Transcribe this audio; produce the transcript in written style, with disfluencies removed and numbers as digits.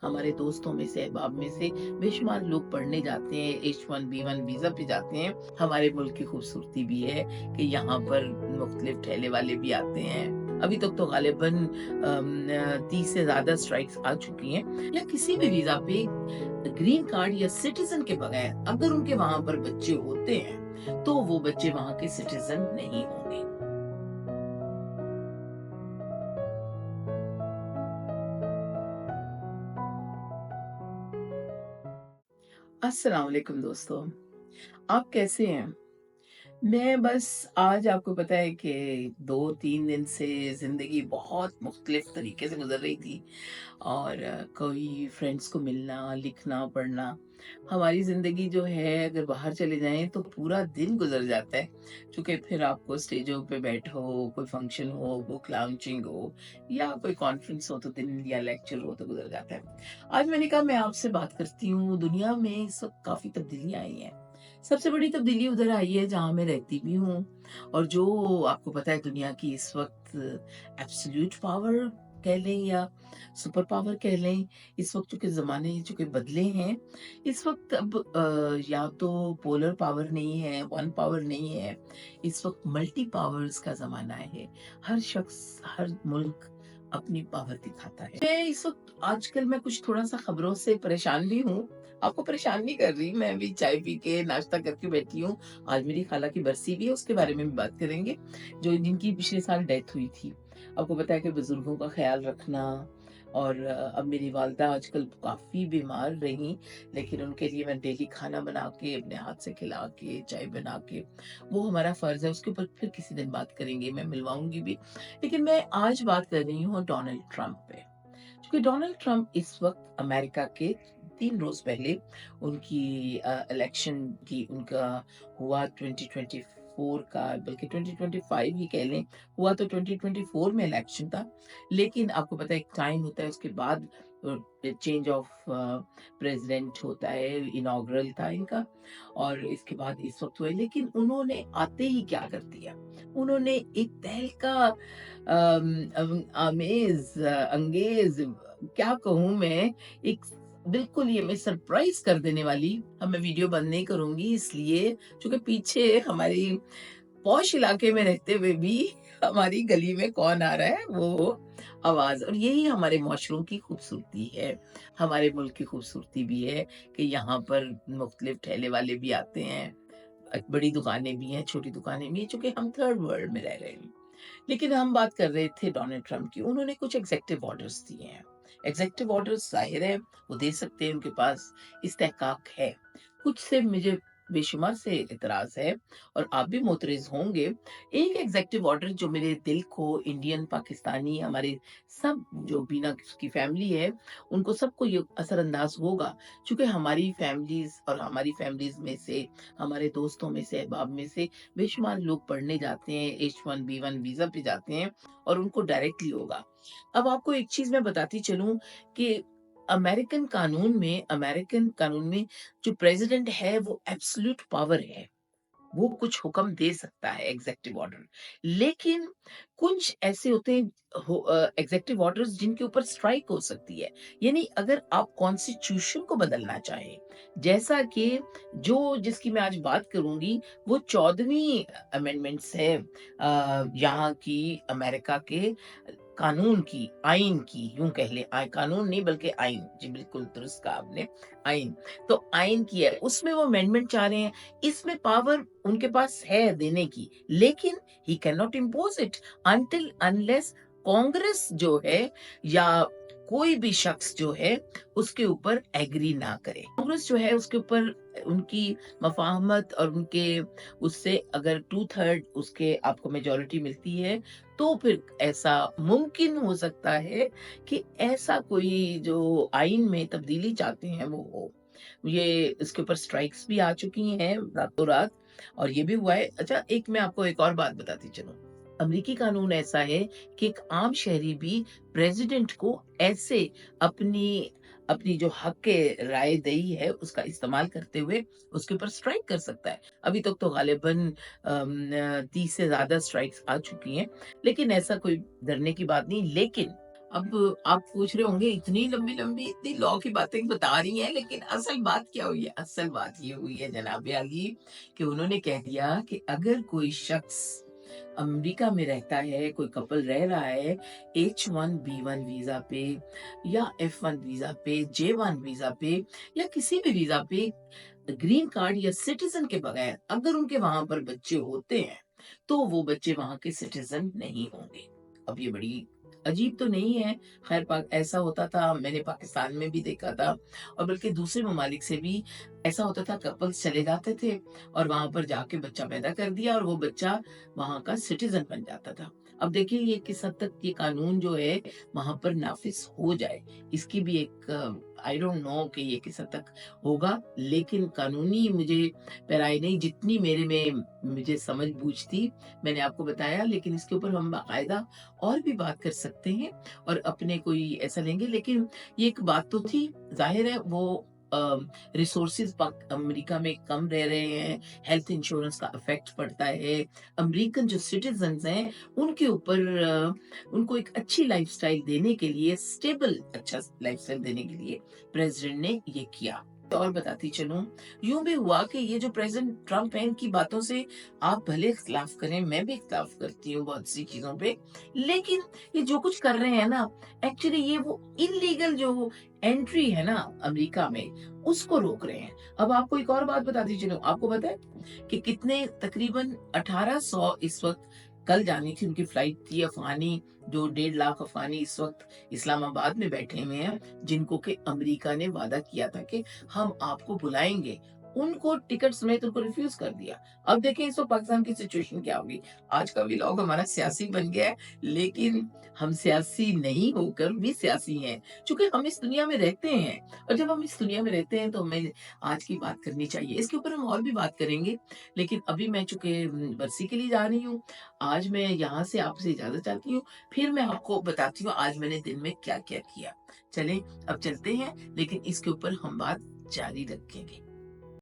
हमारे दोस्तों में से, अहबाब में से बेशुमार लोग पढ़ने जाते हैं, H1B1 वीज़ा पे जाते हैं। हमारे मुल्क की खूबसूरती भी है कि यहाँ पर मुख्तलिफ ठेले वाले भी आते हैं। अभी तक तो गालिबन 30 से ज़्यादा स्ट्राइक्स आ चुकी हैं। या किसी भी वीज़ा पे ग्रीन कार्ड या सिटीज़न के बगैर अगर उनके वहाँ पर बच्चे होते हैं, तो वो बच्चे वहाँ के सिटीज़न नहीं होंगे। अस्सलाम वालेकुम दोस्तों, आप कैसे हैं? मैं बस आज आपको पता है कि 2-3 दिन से ज़िंदगी बहुत मुख्तलिफ तरीके से गुज़र रही थी और कोई फ्रेंड्स को मिलना, लिखना, पढ़ना। हमारी ज़िंदगी जो है अगर बाहर चले जाएँ तो पूरा दिन गुज़र जाता है। चूँकि फिर आपको स्टेजों पे बैठो, कोई फंक्शन हो, बुक लॉन्चिंग हो या कोई कॉन्फ्रेंस हो तो दिन या लेक्चर हो तो गुज़र जाता है। आज मैंने कहा मैं आपसे बात करती हूँ, दुनिया में इस वक़्त काफ़ी तब्दीलियाँ आई हैं। सबसे बड़ी तब्दीली उधर आई है जहाँ मैं रहती भी हूँ और जो आपको पता है दुनिया की इस वक़्त एब्सोल्यूट पावर कह लें या सुपर पावर कह लें, इस वक़्त चूँकि ज़माने चूँकि बदले हैं, इस वक़्त अब या तो पोलर पावर नहीं है, वन पावर नहीं है, इस वक़्त मल्टी पावर्स का ज़माना है। हर शख़्स, हर मुल्क अपनी पावर दिखाता है। मैं इस वक़्त आजकल मैं कुछ थोड़ा-सा खबरों से परेशान भी हूँ। आपको परेशान नहीं कर रही, मैं अभी चाय पी के नाश्ता करके बैठी हूँ। आज मेरी खाला की बरसी भी है, उसके बारे में भी बात करेंगे, जो जिनकी पिछले साल डेथ हुई थी। आपको पता है कि बुज़ुर्गों का ख़्याल रखना और अब मेरी वालिदा आजकल काफ़ी बीमार रहीं, लेकिन उनके लिए मैं डेली खाना बना के, अपने हाथ से खिला के, चाय बना के, वो हमारा फ़र्ज़ है, उसके ऊपर फिर किसी दिन बात करेंगे, मैं मिलवाऊँगी भी। लेकिन मैं आज बात कर रही हूँ डोनाल्ड ट्रंप पे। क्योंकि डोनाल्ड ट्रंप इस वक़्त अमेरिका के 3 रोज़ पहले उनकी इलेक्शन की उनका हुआ 2024 का बल्कि 2025 ही कह लें, हुआ तो 2024 में इलेक्शन था। लेकिन आपको पता है एक टाइम होता है उसके बाद चेंज ऑफ प्रेज़िडेंट होता है, इनॉग्रल था इनका और इसके बाद इस वक़्त हुआ है। लेकिन उन्होंने आते ही क्या कर दिया, उन्होंने एक तहलका अंगेज़ क्या कहूँ मैं, एक बिल्कुल ये मैं सरप्राइज़ कर देने वाली। अब मैं वीडियो बंद नहीं करूँगी इसलिए क्योंकि पीछे हमारी पॉश इलाके में रहते हुए भी हमारी गली में कौन आ रहा है वो आवाज़, और यही हमारे माशरों की खूबसूरती है। हमारे मुल्क की खूबसूरती भी है कि यहाँ पर मुख्तलिफ ठेले वाले भी आते हैं। बड़ी दुकानें भी हैं, छोटी दुकानें भी हैं, चूँकि हम थर्ड वर्ल्ड में रह रहे हैं। लेकिन हम बात कर रहे थे डोनाल्ड ट्रंप की, उन्होंने कुछ एग्ज़ेक्टिव ऑर्डर्स दिए हैं। एग्ज़ेक्टिव ऑर्डर्स ज़ाहिर है वो दे सकते हैं, उनके पास इस्तेहकाक है। कुछ से मुझे बेशुमार से एतराज़ है और आप भी मुतरिज़ होंगे। एक एग्ज़ेक्टिव ऑर्डर जो मेरे दिल को इंडियन, पाकिस्तानी हमारे सब जो बीना की फैमिली है, उनको सबको ये असरअंदाज़ होगा। चूँकि हमारी फैमिलीज़ और हमारी फैमिलीज़ में से, हमारे दोस्तों में से, अहबाब में से बेशुमार लोग पढ़ने जाते हैं, H1B1 वीज़ा पे जाते हैं और उनको डायरेक्टली होगा। अब आपको एक चीज़ मैं बताती चलूँ कि अमेरिकन कानून में जो प्रेज़िडेंट है वो एब्सोल्यूट पावर है। वो कुछ हुक्म दे सकता है एग्ज़ेक्टिव ऑर्डर। लेकिन कुछ ऐसे होते हैं एग्ज़ेक्टिव ऑर्डर्स जिनके ऊपर स्ट्राइक हो सकती है। यानी अगर आप कॉन्स्टिट्यूशन को बदलना चाहें, जैसा कि जो जिसकी मैं आज बात करूँगी वो 14वीं अमेंडमेंट्स है यहाँ की अमेरिका के कानून की, आइन की यूँ कह लें कानून नहीं बल्कि आइन। जी, बिल्कुल दुरुस्त कहा आपने, आइन। तो आइन की है, उसमें वो अमेंडमेंट चाह रहे हैं। इसमें पावर उनके पास है देने की, लेकिन he can not impose it until unless Congress जो है या कोई भी शख्स जो है उसके ऊपर एग्री ना करे। कांग्रेस जो है उसके ऊपर उनकी मफाहमत और उनके उससे अगर 2/3 उसके आपको मेजॉरिटी मिलती है तो फिर ऐसा मुमकिन हो सकता है कि ऐसा कोई जो आइन में तब्दीली चाहते हैं वो हो। ये इसके ऊपर स्ट्राइक्स भी आ चुकी हैं रातों रात और ये भी हुआ है। अच्छा, एक मैं आपको एक और बात बताती चलूं। अमरीकी कानून ऐसा है कि एक आम शहरी भी प्रेसिडेंट को ऐसे अपनी अपनी जो हक के राय दही है उसका इस्तेमाल करते हुए उसके ऊपर स्ट्राइक कर सकता है। अभी तक तो गालिबन 30 से ज्यादा स्ट्राइक्स आ चुकी हैं, लेकिन ऐसा कोई डरने की बात नहीं। लेकिन अब आप पूछ रहे होंगे इतनी लंबी-लंबी इतनी लॉ की बातें बता रही हैं, लेकिन असल बात क्या हुई है? असल बात ये हुई है जनाब आली कि उन्होंने कह दिया कि अगर कोई शख्स अमेरिका में रहता है, कोई कपल रह रहा है H1B1 वीज़ा पे या F1 वीज़ा पे, J1 वीज़ा पे या किसी भी वीज़ा पे ग्रीन कार्ड या सिटीज़न के बगैर अगर उनके वहाँ पर बच्चे होते हैं, तो वो बच्चे वहाँ के सिटीज़न नहीं होंगे। अब ये बड़ी अजीब तो नहीं है, ख़ैर पाक ऐसा होता था, मैंने पाकिस्तान में भी देखा था और बल्कि दूसरे ममालिक से भी ऐसा होता था, कपल्स चले जाते थे और वहाँ पर जाके बच्चा पैदा कर दिया और वो बच्चा वहाँ का सिटीज़न बन जाता था। अब देखिए ये किस हद तक ये कानून जो है वहाँ पर नाफ़िज़ हो जाए, इसकी भी एक आई डोंट नो कि ये किस हद तक होगा, लेकिन कानूनी मुझे पेराई नहीं, जितनी मेरे में मुझे समझ-बूझ थी, मैंने आपको बताया, लेकिन इसके ऊपर हम बाकायदा और भी बात कर सकते हैं और अपने कोई ऐसा लेंगे, लेकिन ये एक बात तो थी, ज़ाहिर है वो अ, रिसोर्सेज़ पाक अमेरिका में कम रह रहे हैं, हेल्थ इंश्योरेंस का इफ़ेक्ट पड़ता है, अमेरिकन जो सिटीज़न्स हैं, उनके ऊपर उनको एक अच्छी लाइफ़स्टाइल देने के लिए, स्टेबल अच्छा लाइफ़स्टाइल देने के लिए प्रेज़िडेंट ने ये किया। और बताती चलूँ, यूँ भी हुआ कि ये जो प्रेज़िडेंट ट्रम्प हैं, इनकी बातों से आप भले इख्तिलाफ़ करें, मैं भी इख्तिलाफ़ करती हूँ बहुत सी चीज़ों पे, लेकिन ये जो कुछ कर रहे हैं ना, एक्चुअली ये वो इल्लीगल जो एंट्री है ना अमेरिका में, उसको रोक रहे हैं। अब आपको एक और बात बताती चलूँ, आपको पता है कि कितने तकरीबन 1800 इस वक़्त कल जानी थी उनकी फ्लाइट थी अफ़गानी, जो 1.5 लाख अफ़गानी इस वक़्त इस्लामाबाद में बैठे हुए हैं, जिनको कि अमेरिका ने वादा किया था कि हम आपको बुलाएँगे। उनको टिकट समेत उनको रिफ्यूज़ कर दिया। अब देखें इस वक़्त पाकिस्तान की सिचुएशन क्या होगी। आज का व्लॉग हमारा सियासी बन गया है, लेकिन हम सियासी नहीं होकर भी सियासी हैं। चूँकि हम इस दुनिया में रहते हैं और जब हम इस दुनिया में रहते हैं तो हमें आज की बात करनी चाहिए। इसके ऊपर हम और भी बात करेंगे, लेकिन अभी मैं चूँकि बरसी के लिए जा रही हूँ, आज मैं यहाँ से आपसे इजाज़त चाहती हूँ। फिर मैं आपको बताती हूँ आज मैंने दिन में क्या-क्या किया। चलें अब चलते हैं, लेकिन इसके ऊपर हम बात जारी रखेंगे।